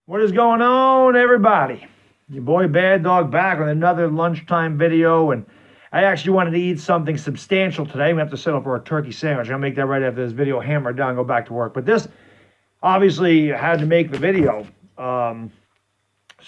What is going on, everybody? Your boy Bad Dog back with another lunchtime video, and I actually wanted to eat something substantial today. We have to settle for a turkey sandwich. I'll make that right after this video, hammer it down, and go back to work. But this obviously had to make the video. So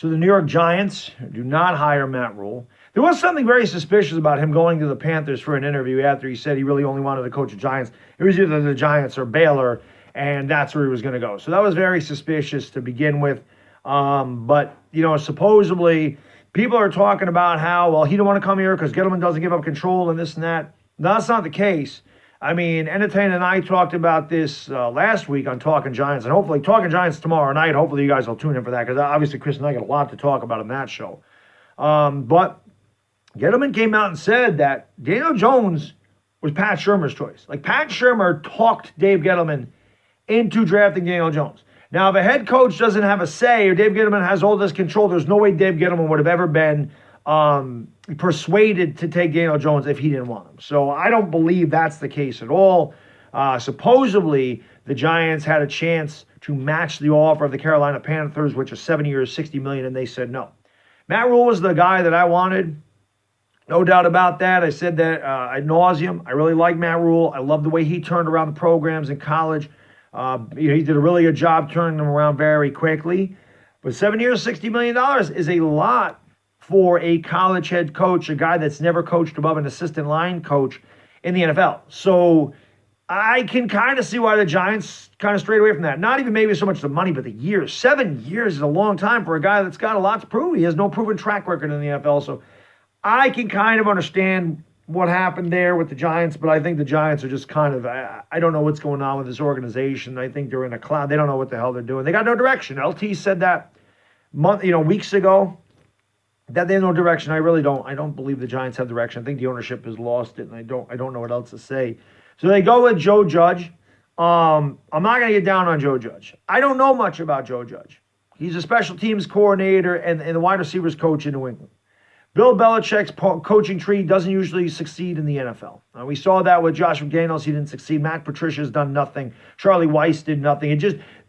the New York Giants do not hire Matt Rule. There was something very suspicious about him going to the Panthers for an interview after he said he really only wanted to coach the Giants. It was either the Giants or Baylor, and that's where he was going to go. So that was very suspicious to begin with. But, supposedly people are talking about how, well, he don't want to come here because Gettleman doesn't give up control and this and that. No, that's not the case. I mean, Entertain and I talked about this last week on Talking Giants, and hopefully Talking Giants tomorrow night. Hopefully you guys will tune in for that because obviously Chris and I got a lot to talk about in that show. But Gettleman came out and said that Daniel Jones was Pat Shurmur's choice. Like, Pat Shurmur talked Dave Gettleman into drafting Daniel Jones. Now, if a head coach doesn't have a say or Dave Gettleman has all this control, there's no way Dave Gettleman would have ever been persuaded to take Daniel Jones if he didn't want him. So I don't believe that's the case at all. Supposedly, the Giants had a chance to match the offer of the Carolina Panthers, which is 7 years, $60 million, and they said no. Matt Rule was the guy that I wanted. No doubt about that. I said that ad nauseum. I really like Matt Rule. I love the way he turned around the programs in college. He did a really good job turning them around very quickly. But 7 years, $60 million is a lot for a college head coach, a guy that's never coached above an assistant line coach in the NFL. So I can kind of see why the Giants kind of strayed away from that. Not even maybe so much the money, but the years. 7 years is a long time for a guy that's got a lot to prove. He has no proven track record in the NFL. So I can kind of understand what happened there with the Giants, but I think the Giants are just kind of, I don't know what's going on with this organization. I think they're in a cloud. They don't know what the hell they're doing. They got no direction. LT said that weeks ago, that they have no direction. I really don't. I don't believe the Giants have direction. I think the ownership has lost it, and I don't know what else to say. So they go with Joe Judge. I'm not going to get down on Joe Judge. I don't know much about Joe Judge. He's a special teams coordinator and the wide receivers coach in New England. Bill Belichick's coaching tree doesn't usually succeed in the NFL. We saw that with Josh McDaniels. He didn't succeed. Matt Patricia's done nothing. Charlie Weiss did nothing.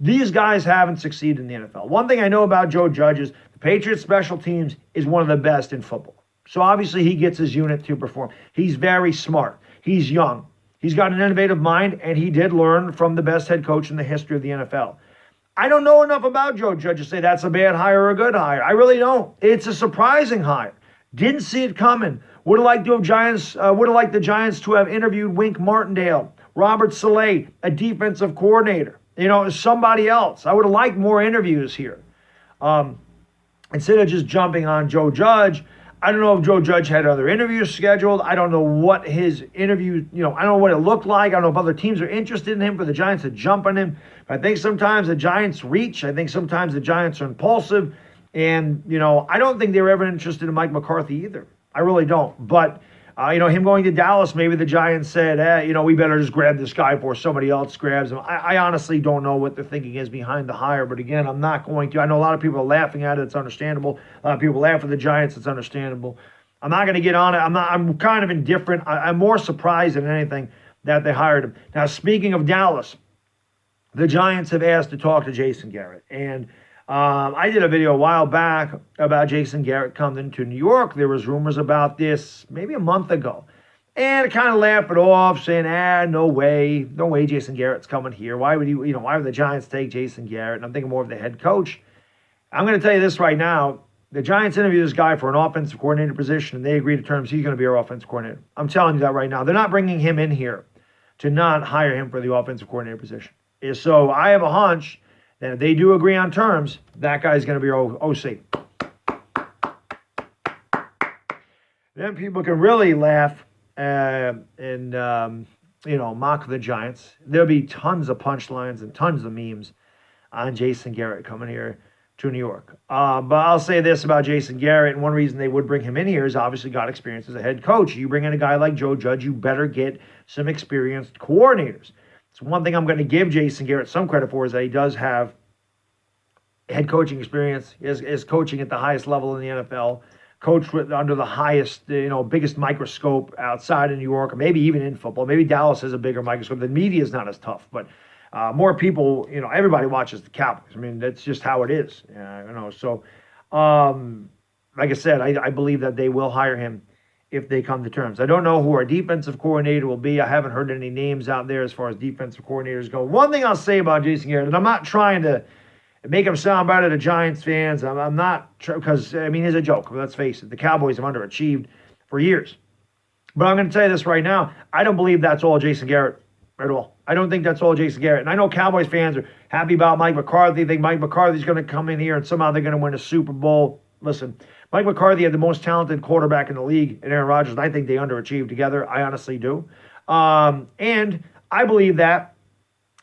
These guys haven't succeeded in the NFL. One thing I know about Joe Judge is the Patriots Special Teams is one of the best in football. So obviously he gets his unit to perform. He's very smart. He's young. He's got an innovative mind, and he did learn from the best head coach in the history of the NFL. I don't know enough about Joe Judge to say that's a bad hire or a good hire. I really don't. It's a surprising hire. Didn't see it coming. Would have liked the Giants to have interviewed Wink Martindale, Robert Saleh, a defensive coordinator, somebody else. I would have liked more interviews here. Instead of just jumping on Joe Judge, I don't know if Joe Judge had other interviews scheduled. I don't know what his interview, I don't know what it looked like. I don't know if other teams are interested in him for the Giants to jump on him. But I think sometimes the Giants reach. I think sometimes the Giants are impulsive. And, I don't think they were ever interested in Mike McCarthy either. I really don't. But, him going to Dallas, maybe the Giants said, we better just grab this guy before somebody else grabs him. I honestly don't know what the thinking is behind the hire. But, again, I'm not going to. I know a lot of people are laughing at it. It's understandable. A lot of people laugh at the Giants. It's understandable. I'm not going to get on it. I'm kind of indifferent. I'm more surprised than anything that they hired him. Now, speaking of Dallas, the Giants have asked to talk to Jason Garrett. And I did a video a while back about Jason Garrett coming to New York. There was rumors about this maybe a month ago. And I kind of laughed it off, saying, no way Jason Garrett's coming here. Why would why would the Giants take Jason Garrett? And I'm thinking more of the head coach. I'm going to tell you this right now. The Giants interviewed this guy for an offensive coordinator position, and they agreed to terms he's going to be our offensive coordinator. I'm telling you that right now. They're not bringing him in here to not hire him for the offensive coordinator position. So I have a hunch that if they do agree on terms, that guy's going to be our OC. Then people can really laugh and mock the Giants. There'll be tons of punchlines and tons of memes on Jason Garrett coming here to New York. But I'll say this about Jason Garrett, and one reason they would bring him in here is obviously got experience as a head coach. You bring in a guy like Joe Judge, you better get some experienced coordinators. So one thing I'm going to give Jason Garrett some credit for is that he does have head coaching experience, is coaching at the highest level in the NFL, coached under the highest, biggest microscope outside of New York, or maybe even in football. Maybe Dallas has a bigger microscope. The media is not as tough, but More people, everybody watches the Cowboys. I mean, that's just how it is. So, like I said, I believe that they will hire him if they come to terms. I don't know who our defensive coordinator will be. I haven't heard any names out there as far as defensive coordinators go. One thing I'll say about Jason Garrett, and I'm not trying to make him sound better to Giants fans. I'm not, because, he's a joke. Let's face it. The Cowboys have underachieved for years. But I'm going to tell you this right now. I don't believe that's all Jason Garrett at all. I don't think that's all Jason Garrett. And I know Cowboys fans are happy about Mike McCarthy. They think Mike McCarthy's going to come in here and somehow they're going to win a Super Bowl. Listen, Mike McCarthy had the most talented quarterback in the league, and Aaron Rodgers, and I think they underachieved together. I honestly do. And I believe that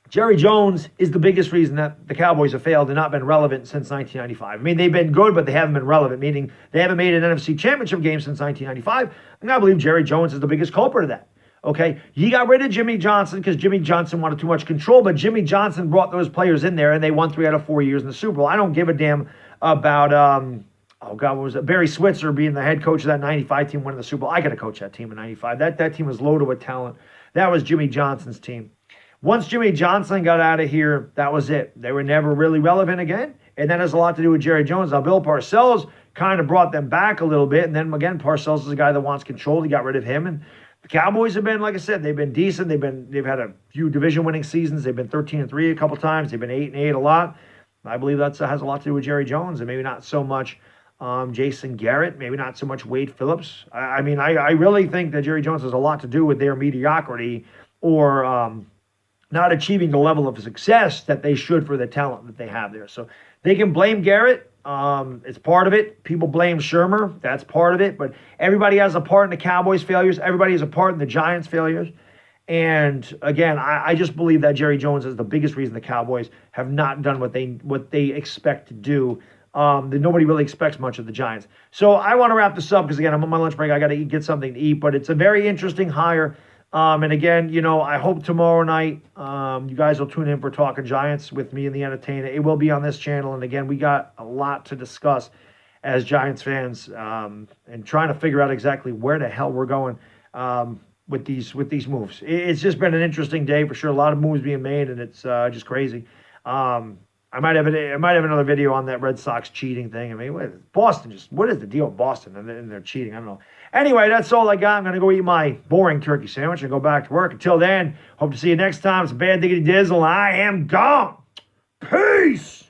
Jerry Jones is the biggest reason that the Cowboys have failed and not been relevant since 1995. They've been good, but they haven't been relevant, meaning they haven't made an NFC Championship game since 1995. And I believe Jerry Jones is the biggest culprit of that. Okay, he got rid of Jimmy Johnson because Jimmy Johnson wanted too much control, but Jimmy Johnson brought those players in there, and they won 3 out of 4 years in the Super Bowl. I don't give a damn about, what was it? Barry Switzer being the head coach of that 95 team winning the Super Bowl. I got to coach that team in 95. That team was loaded with talent. That was Jimmy Johnson's team. Once Jimmy Johnson got out of here, that was it. They were never really relevant again, and that has a lot to do with Jerry Jones. Now, Bill Parcells kind of brought them back a little bit, and then again, Parcells is a guy that wants control. He got rid of him, and the Cowboys have been, like I said, they've been decent. They've had a few division-winning seasons. They've been 13-3 a couple times. They've been 8-8 a lot. I believe that has a lot to do with Jerry Jones, and maybe not so much Jason Garrett, maybe not so much Wade Phillips. I really think that Jerry Jones has a lot to do with their mediocrity or not achieving the level of success that they should for the talent that they have there. So they can blame Garrett. It's part of it. People blame Shermer. That's part of it. But everybody has a part in the Cowboys' failures. Everybody has a part in the Giants' failures. And again, I just believe that Jerry Jones is the biggest reason the Cowboys have not done what they expect to do. That nobody really expects much of the Giants. So I want to wrap this up because, again, I'm on my lunch break. I got to get something to eat. But it's a very interesting hire. And again, I hope tomorrow night you guys will tune in for Talking Giants with me and the Entertainer. It will be on this channel. And again, we got a lot to discuss as Giants fans and trying to figure out exactly where the hell we're going with these moves. It's just been an interesting day for sure. A lot of moves being made, and it's just crazy. I might have another video on that Red Sox cheating thing. What is the deal with Boston and they're cheating? I don't know. Anyway, that's all I got. I'm going to go eat my boring turkey sandwich and go back to work. Until then, hope to see you next time. It's a Bad Diggity Dizzle. I am gone. Peace.